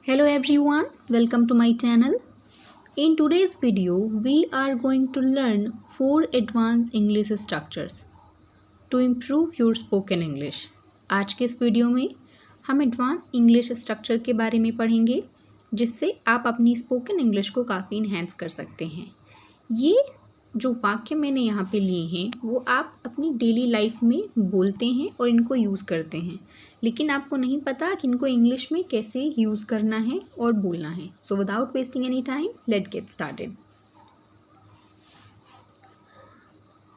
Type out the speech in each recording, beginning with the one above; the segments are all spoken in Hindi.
Hello everyone, welcome to my channel. In today's video, we are going to learn 4 advanced English structures to improve your spoken English. आज के इस वीडियो में हम एडवांस इंग्लिश स्ट्रक्चर के बारे में पढ़ेंगे जिससे आप अपनी स्पोकन इंग्लिश को काफ़ी इन्हेंस कर सकते हैं। ये जो वाक्य मैंने यहाँ पे लिए हैं वो आप अपनी डेली लाइफ में बोलते हैं और इनको यूज़ करते हैं, लेकिन आपको नहीं पता कि इनको इंग्लिश में कैसे यूज़ करना है और बोलना है। So without wasting any time let get started.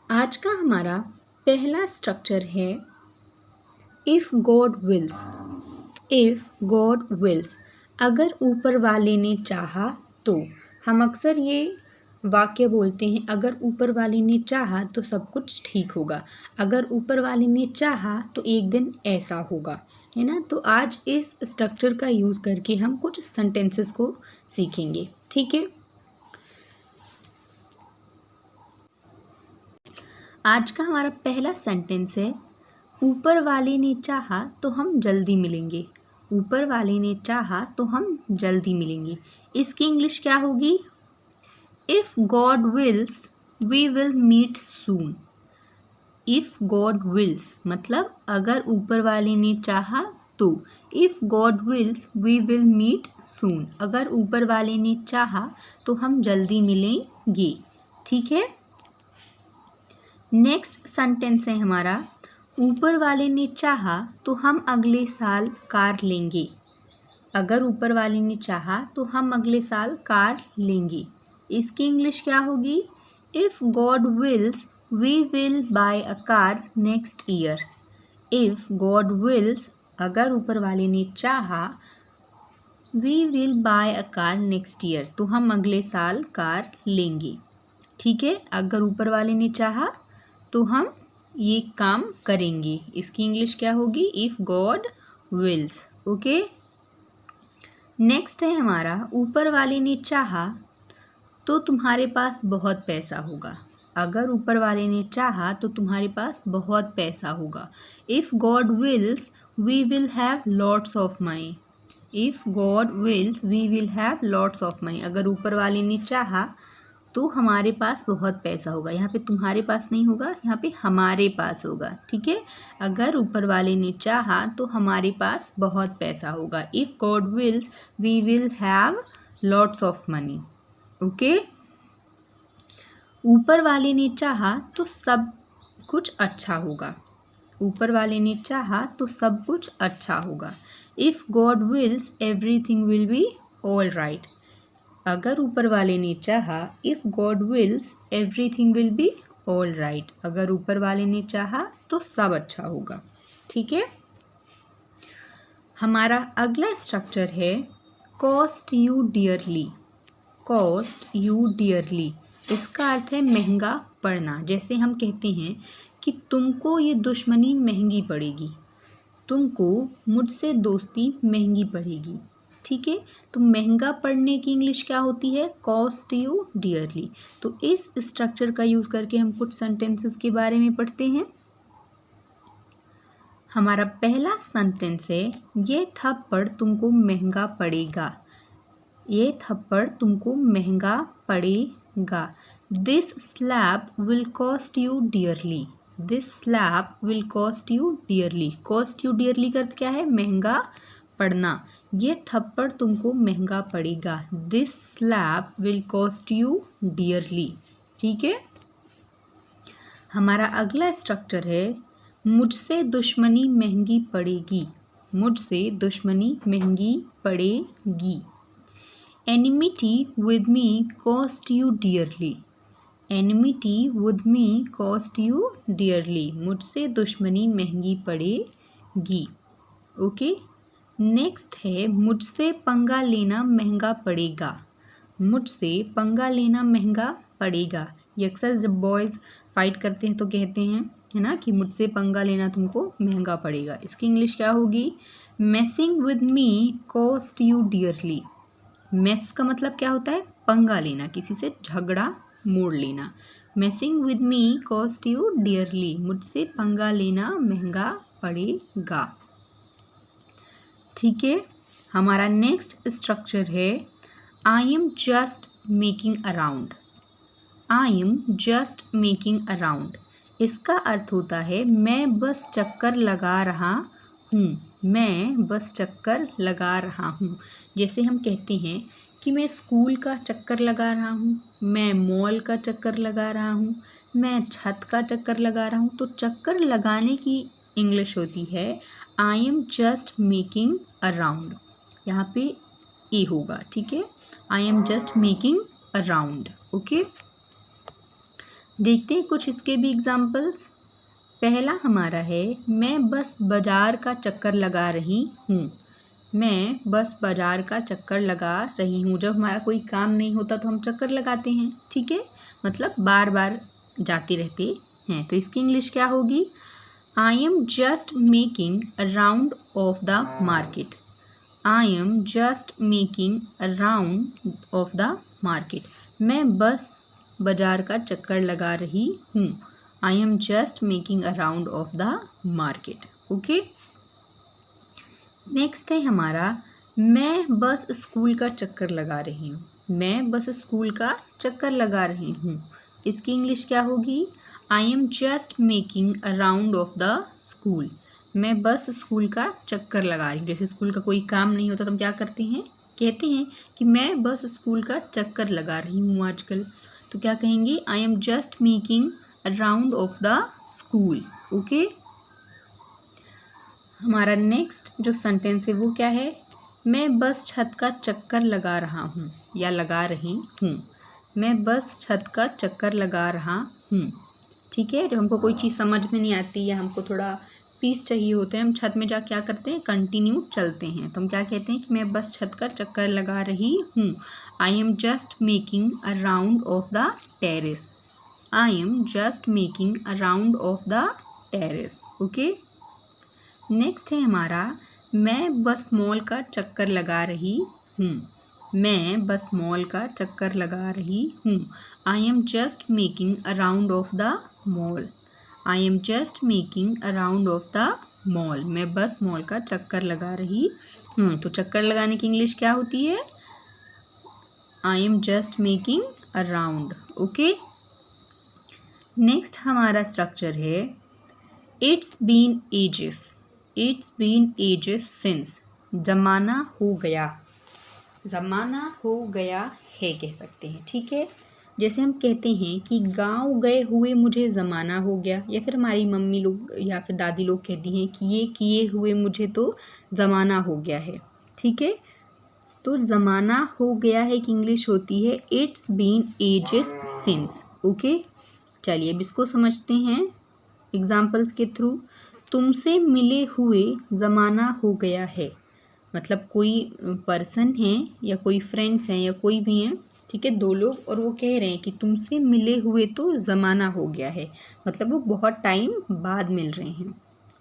आज का हमारा पहला स्ट्रक्चर है if God wills. If God wills, अगर ऊपर वाले ने चाहा तो। हम अक्सर ये वाक्य बोलते हैं, अगर ऊपर वाले ने चाहा तो सब कुछ ठीक होगा, अगर ऊपर वाले ने चाहा तो एक दिन ऐसा होगा, है ना। तो आज इस स्ट्रक्चर का यूज़ करके हम कुछ सेंटेंसेस को सीखेंगे, ठीक है। आज का हमारा पहला सेंटेंस है ऊपर वाले ने चाहा तो हम जल्दी मिलेंगे। ऊपर वाले ने चाहा तो हम जल्दी मिलेंगे। इसकी इंग्लिश क्या होगी? If God wills, we will meet soon. If God wills मतलब अगर ऊपर वाले ने चाहा तो। If God wills, we will meet soon. अगर ऊपर वाले ने चाहा तो हम जल्दी मिलेंगे, ठीक है। नेक्स्ट सेंटेंस है हमारा ऊपर वाले ने चाहा तो हम अगले साल कार लेंगे। अगर ऊपर वाले ने चाहा तो हम अगले साल कार लेंगे। इसकी इंग्लिश क्या होगी? If God wills we will buy a car next year. If God wills, अगर ऊपर वाले ने चाहा, we will buy a car next year, तो हम अगले साल कार लेंगे, ठीक है। अगर ऊपर वाले ने चाहा तो हम ये काम करेंगे। इसकी इंग्लिश क्या होगी? If God wills, okay. Next है हमारा ऊपर वाले ने चाहा तो तुम्हारे पास बहुत पैसा होगा। अगर ऊपर वाले ने चाहा तो तुम्हारे पास बहुत पैसा होगा। If God wills we will have lots of money. If God wills we will have lots of money. अगर ऊपर वाले ने चाहा तो हमारे पास बहुत पैसा होगा। यहाँ पे तुम्हारे पास नहीं होगा, यहाँ पे हमारे पास होगा, ठीक है। अगर ऊपर वाले ने चाहा तो हमारे पास बहुत पैसा होगा। If God wills we will have lots of money, okay. ऊपर वाले ने चाहा तो सब कुछ अच्छा होगा। ऊपर वाले ने चाहा तो सब कुछ अच्छा होगा। If God wills everything will be all right. अगर ऊपर वाले ने चाहा, if God wills everything will be all right. अगर ऊपर वाले ने चाहा तो सब अच्छा होगा, ठीक है। हमारा अगला स्ट्रक्चर है cost you dearly. Cost you dearly, इसका अर्थ है महंगा पड़ना। जैसे हम कहते हैं कि तुमको ये दुश्मनी महंगी पड़ेगी, तुमको मुझसे दोस्ती महंगी पड़ेगी, ठीक है। तो महंगा पड़ने की इंग्लिश क्या होती है? Cost you dearly. तो इस स्ट्रक्चर का यूज़ करके हम कुछ सेंटेंसेस के बारे में पढ़ते हैं। हमारा पहला सेंटेंस है ये थप्पड़ तुमको महंगा पड़ेगा। ये थप्पड़ तुमको महंगा पड़ेगा। This slap will cost you dearly. This slap will cost you dearly. Cost you dearly का अर्थ क्या है? महंगा पड़ना। ये थप्पड़ तुमको महंगा पड़ेगा। This slap will cost you dearly, ठीक है। हमारा अगला स्ट्रक्चर है मुझसे दुश्मनी महंगी पड़ेगी। मुझसे दुश्मनी महंगी पड़ेगी। Enmity with me cost you dearly. Enmity with me cost you dearly. मुझसे दुश्मनी महंगी पड़ेगी, ओके। नेक्स्ट है मुझसे पंगा लेना महंगा पड़ेगा। मुझसे पंगा लेना महंगा पड़ेगा। ये अक्सर जब बॉयज़ फाइट करते हैं तो कहते हैं, है ना, कि मुझसे पंगा लेना तुमको महंगा पड़ेगा। इसकी इंग्लिश क्या होगी? Messing with me cost you dearly. Mess का मतलब क्या होता है? पंगा लेना, किसी से झगड़ा मोड़ लेना। Messing with me cost you dearly. मुझसे पंगा लेना महंगा पड़ेगा, ठीक है। हमारा नेक्स्ट स्ट्रक्चर है I am just making around. I am just making around, इसका अर्थ होता है मैं बस चक्कर लगा रहा हूँ। मैं बस चक्कर लगा रहा हूँ। जैसे हम कहते हैं कि मैं स्कूल का चक्कर लगा रहा हूँ, मैं मॉल का चक्कर लगा रहा हूँ, मैं छत का चक्कर लगा रहा हूँ। तो चक्कर लगाने की इंग्लिश होती है I am just making around. यहाँ पे ए होगा, ठीक है। I am just making around. Okay, देखते हैं कुछ इसके भी एग्जाम्पल्स। पहला हमारा है मैं बस बाजार का चक्कर लगा रही हूँ। मैं बस बाजार का चक्कर लगा रही हूँ। जब हमारा कोई काम नहीं होता तो हम चक्कर लगाते हैं, ठीक है, मतलब बार बार जाते रहते हैं। तो इसकी इंग्लिश क्या होगी? आई am just making a round of the market. I am just making a round of the market. मैं बस बाजार का चक्कर लगा रही हूँ। आई am just making a round of the market. Okay, next है हमारा मैं बस स्कूल का चक्कर लगा रही हूँ। मैं बस स्कूल का चक्कर लगा रही हूँ। इसकी इंग्लिश क्या होगी? आई am just making a round of the school. मैं बस स्कूल का चक्कर लगा रही हूँ। जैसे स्कूल का कोई काम नहीं होता तो हम क्या करते हैं, कहते हैं कि मैं बस स्कूल का चक्कर लगा रही हूँ आजकल। तो क्या कहेंगे? आई am just making a round of the school. Okay, हमारा नेक्स्ट जो सेंटेंस है वो क्या है? मैं बस छत का चक्कर लगा रहा हूँ या लगा रही हूँ। मैं बस छत का चक्कर लगा रहा हूँ, ठीक है। जब हमको कोई चीज़ समझ में नहीं आती या हमको थोड़ा पीस चाहिए होते हैं, हम छत में जा क्या करते हैं, कंटिन्यू चलते हैं। तो हम क्या कहते हैं कि मैं बस छत का चक्कर लगा रही हूँ। आई am just making a round of the terrace. I am just making a round of the terrace. Okay, next है हमारा मैं बस मॉल का चक्कर लगा रही हूँ। मैं बस मॉल का चक्कर लगा रही हूँ। आई am just making a round of the mall. I am just making a round of the mall. मैं बस मॉल का चक्कर लगा रही हूँ। तो चक्कर लगाने की इंग्लिश क्या होती है? I am just making a round. Okay, next हमारा स्ट्रक्चर है it's been ages. It's been ages since. जमाना हो गया। ज़माना हो गया है कह सकते हैं, ठीक है। जैसे हम कहते हैं कि गांव गए हुए मुझे ज़माना हो गया, या फिर हमारी मम्मी लोग या फिर दादी लोग कहती हैं कि ये किए हुए मुझे तो ज़माना हो गया है, ठीक है। तो ज़माना हो गया है कि इंग्लिश होती है it's been ages since. Okay, चलिए अब इसको समझते हैं एग्जाम्पल्स के थ्रू। तुमसे मिले हुए ज़माना हो गया है, मतलब कोई पर्सन है या कोई फ्रेंड्स हैं या कोई भी हैं, ठीक है, दो लोग, और वो कह रहे हैं कि तुमसे मिले हुए तो ज़माना हो गया है, मतलब वो बहुत टाइम बाद मिल रहे हैं,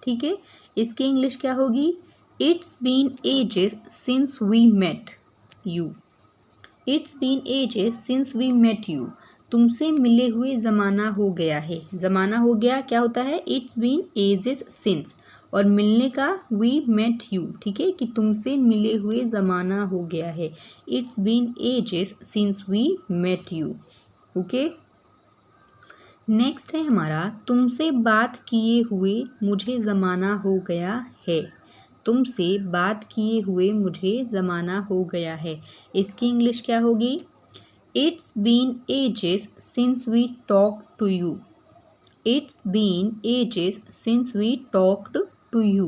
ठीक है। इसकी इंग्लिश क्या होगी? It's been ages since we met you. It's been ages since we met you. तुमसे मिले हुए ज़माना हो गया है। ज़माना हो गया क्या होता है? इट्स बीन एजेस सिंस, और मिलने का वी मेट यू, ठीक है, कि तुमसे मिले हुए ज़माना हो गया है। It's been ages since we met you. Okay, next है हमारा तुमसे बात किए हुए मुझे ज़माना हो गया है। तुमसे बात किए हुए मुझे ज़माना हो गया है। इसकी इंग्लिश क्या होगी? It's been ages since we talk to you. It's been ages since we talked to you.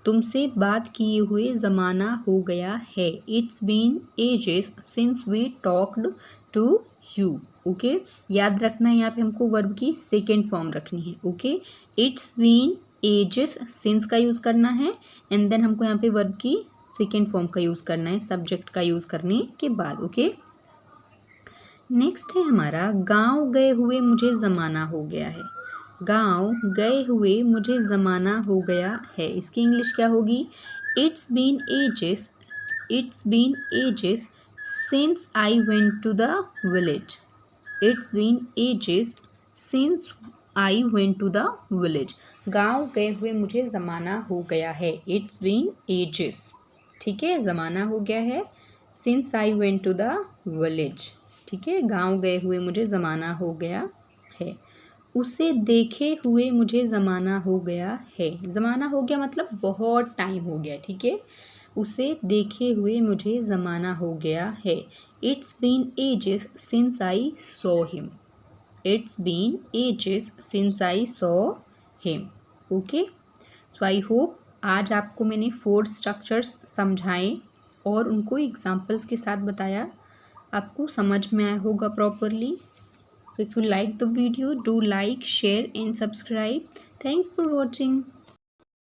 तुमसे बात किए हुए ज़माना हो गया है। It's been ages since we talked to you. Okay, याद रखना है यहाँ पे हमको वर्ब की सेकेंड फॉर्म रखनी है। Okay, it's been ages since का यूज़ करना है, एंड देन हमको यहाँ पे वर्ब की सेकेंड फॉर्म का यूज़ करना है सब्जेक्ट का यूज़ करने के बाद। ओके, नेक्स्ट है हमारा गांव गए हुए मुझे ज़माना हो गया है। गांव गए हुए मुझे ज़माना हो गया है। इसकी इंग्लिश क्या होगी? It's been ages. It's been ages since I went to the village. It's been ages since I went to the village. गांव गए हुए मुझे ज़माना हो गया है। इट्स बीन एजेस, ठीक है, ज़माना हो गया है since I went to the village, ठीक है, गांव गए हुए मुझे ज़माना हो गया है। उसे देखे हुए मुझे ज़माना हो गया है, ज़माना हो गया मतलब बहुत टाइम हो गया, ठीक है, उसे देखे हुए मुझे ज़माना हो गया है। It's been ages since I saw him, it's been ages since I saw him. Okay, so I hope आज आपको मैंने 4 स्ट्रक्चर्स समझाए और उनको एग्जाम्पल्स के साथ बताया, आपको समझ में आया होगा properly. So if you like the video, do like, share and subscribe. Thanks for watching.